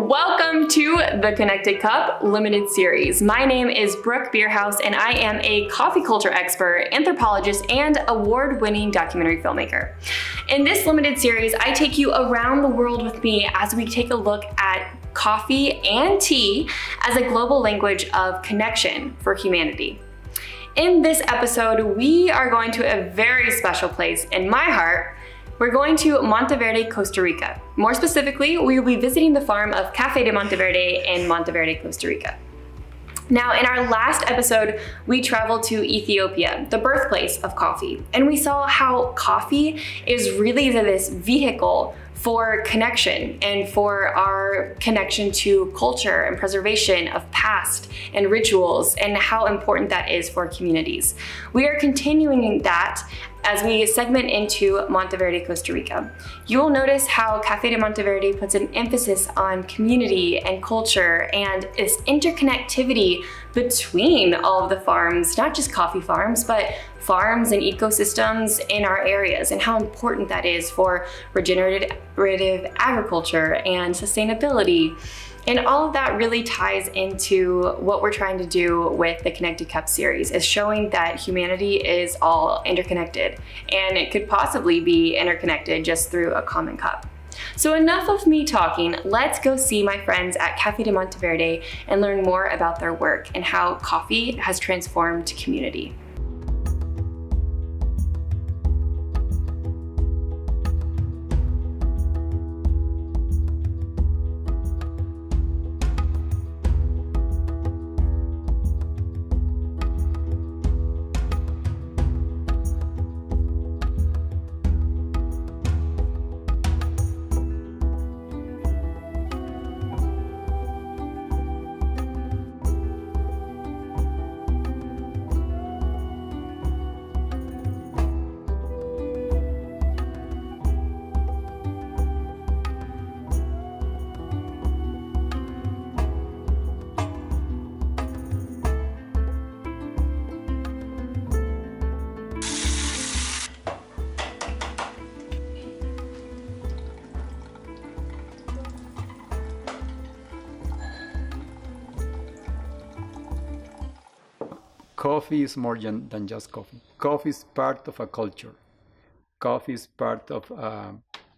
Welcome to the Connected Cup Limited Series. My name is Brooke Bierhaus and I am a coffee culture expert, anthropologist, and award-winning documentary filmmaker. In this limited series, I take you around the world with me as we take a look at coffee and tea as a global language of connection for humanity. In this episode, we are going to a very special place in my heart. We're going to Monteverde, Costa Rica. More specifically, we will be visiting the farm of Cafe de Monteverde in Monteverde, Costa Rica. Now, in our last episode, we traveled to Ethiopia, the birthplace of coffee, and we saw how coffee is really this vehicle for connection and for our connection to culture and preservation of past and rituals and how important that is for communities. We are continuing that as we segment into Monteverde, Costa Rica. You will notice how Café de Monteverde puts an emphasis on community and culture and this interconnectivity between all of the farms, not just coffee farms, but farms and ecosystems in our areas, and how important that is for regenerative agriculture and sustainability. And all of that really ties into what we're trying to do with the Connected Cup series, is showing that humanity is all interconnected, and it could possibly be interconnected just through a common cup. So enough of me talking, let's go see my friends at Café de Monteverde and learn more about their work and how coffee has transformed community. Coffee is more than just coffee. Coffee is part of a culture. Coffee is part of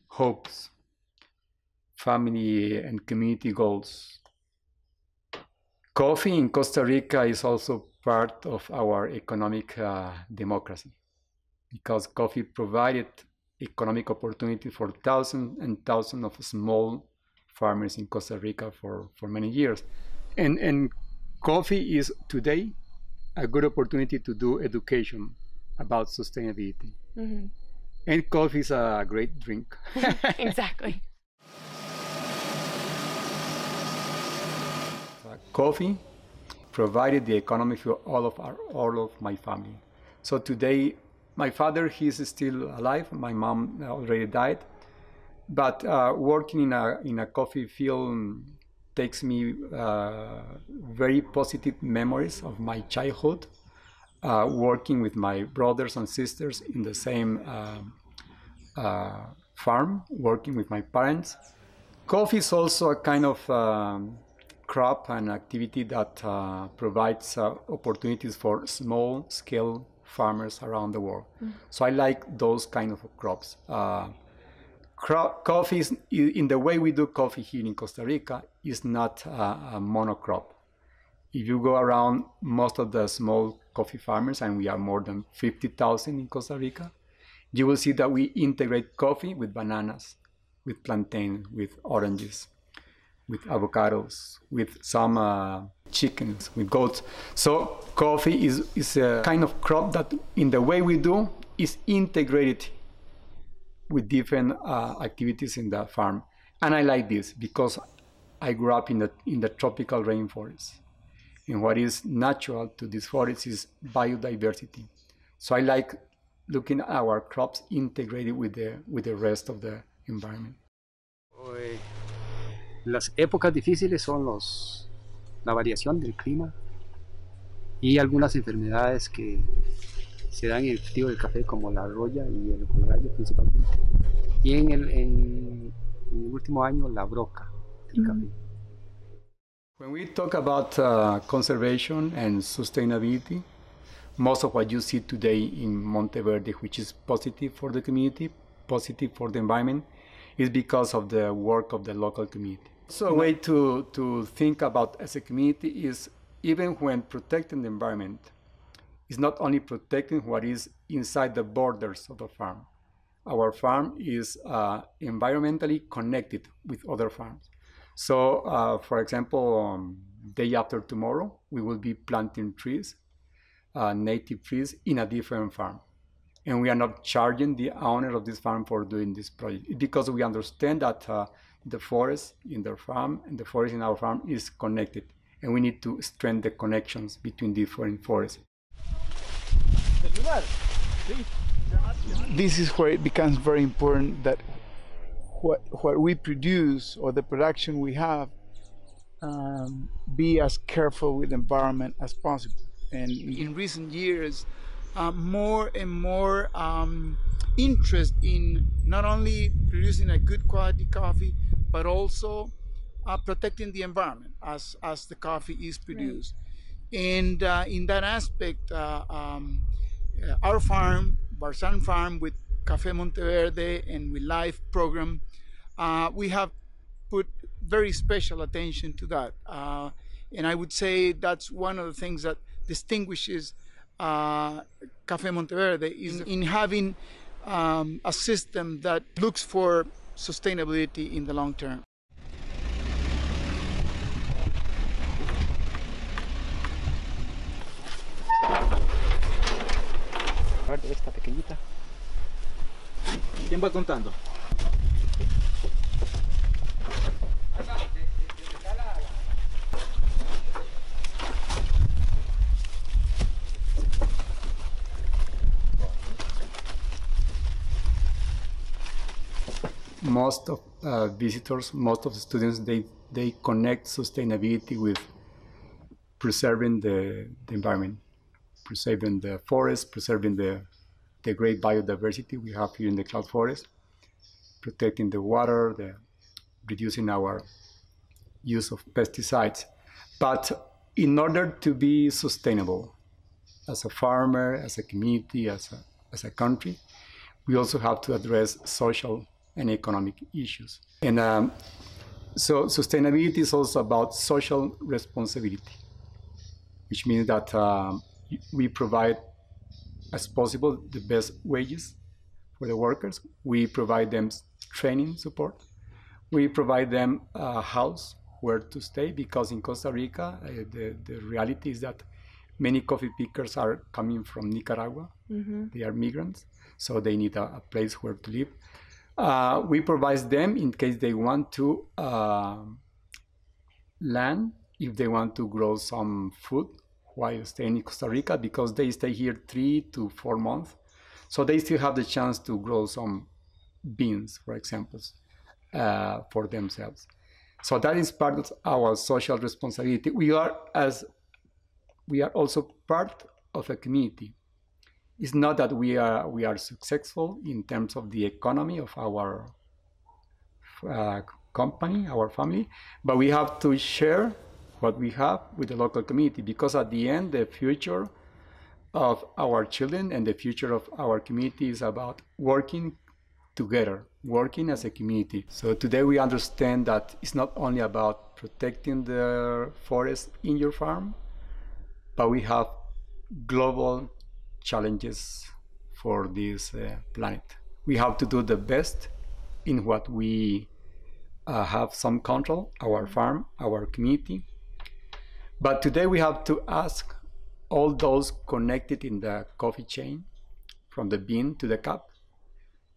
hopes, family and community goals. Coffee in Costa Rica is also part of our economic democracy, because coffee provided economic opportunity for thousands and thousands of small farmers in Costa Rica for many years. And coffee is today a good opportunity to do education about sustainability. Mm-hmm. And coffee is a great drink. Exactly. Coffee provided the economy for all of my family. So today, my father, he's still alive. My mom already died. But working in a coffee field takes me very positive memories of my childhood, working with my brothers and sisters in the same farm, working with my parents. Coffee is also a kind of crop and activity that provides opportunities for small-scale farmers around the world. Mm. So I like those kind of crops. Coffee is, in the way we do coffee here in Costa Rica, is not a monocrop. If you go around most of the small coffee farmers, and we are more than 50,000 in Costa Rica, you will see that we integrate coffee with bananas, with plantain, with oranges, with avocados, with some chickens, with goats. So coffee is a kind of crop that, in the way we do, is integrated with different activities in the farm. And I like this because I grew up in the tropical rainforest. And what is natural to this forest is biodiversity. So I like looking at our crops integrated with the rest of the environment. Las épocas difíciles son la variación del clima y algunas enfermedades que se dan en el cultivo del café, como la roya y el colgallo principalmente. Y en el último año, la broca del café. When we talk about conservation and sustainability, most of what you see today in Monteverde, which is positive for the community, positive for the environment, is because of the work of the local community. So a way to think about as a community is, even when protecting the environment, is not only protecting what is inside the borders of the farm. Our farm is environmentally connected with other farms. So, for example, day after tomorrow, we will be planting trees, native trees, in a different farm. And we are not charging the owner of this farm for doing this project, because we understand that the forest in their farm and the forest in our farm is connected, and we need to strengthen the connections between different forests. This is where it becomes very important that what we produce, or the production we have, be as careful with the environment as possible. And in recent years, more and more interest in not only producing a good quality coffee, but also protecting the environment as the coffee is produced. Right. And in that aspect, our farm, Vargas farm, with Café Monteverde and with Life program, we have put very special attention to that. And I would say that's one of the things that distinguishes Café Monteverde, is in having a system that looks for sustainability in the long term. Esta pequeñita. ¿Quién va contando? Most of visitors, most of the students, they connect sustainability with preserving the environment, preserving the forest, preserving the great biodiversity we have here in the cloud forest, protecting the water, reducing our use of pesticides. But in order to be sustainable as a farmer, as a community, as a country, we also have to address social and economic issues. And so sustainability is also about social responsibility, which means that we provide, as possible, the best wages for the workers. We provide them training support. We provide them a house where to stay, because in Costa Rica, the reality is that many coffee pickers are coming from Nicaragua. Mm-hmm. They are migrants, so they need a place where to live. We provide them in case they want to land, if they want to grow some food while staying in Costa Rica, because they stay here 3 to 4 months. So they still have the chance to grow some beans, for example, for themselves. So that is part of our social responsibility. We are also part of a community. It's not that we are successful in terms of the economy of our company, our family, but we have to share what we have with the local community, because at the end, the future of our children and the future of our community is about working together, working as a community. So today we understand that it's not only about protecting the forest in your farm, but we have global challenges for this planet. We have to do the best in what we have some control, our farm, our community. But today we have to ask all those connected in the coffee chain, from the bean to the cup,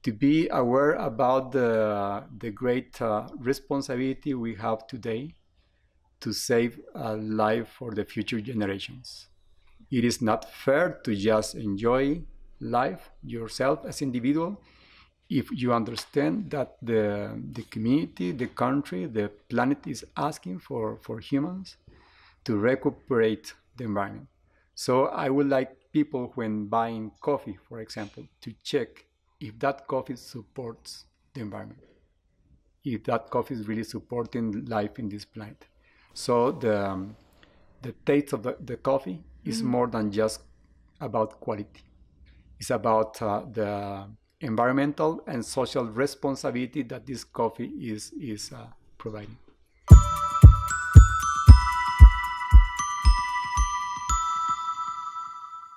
to be aware about the great responsibility we have today to save a life for the future generations. It is not fair to just enjoy life yourself as individual if you understand that the community, the country, the planet is asking for humans to recuperate the environment. So I would like people, when buying coffee, for example, to check if that coffee supports the environment, if that coffee is really supporting life in this planet. So the taste of the coffee is more than just about quality. It's about the environmental and social responsibility that this coffee is providing.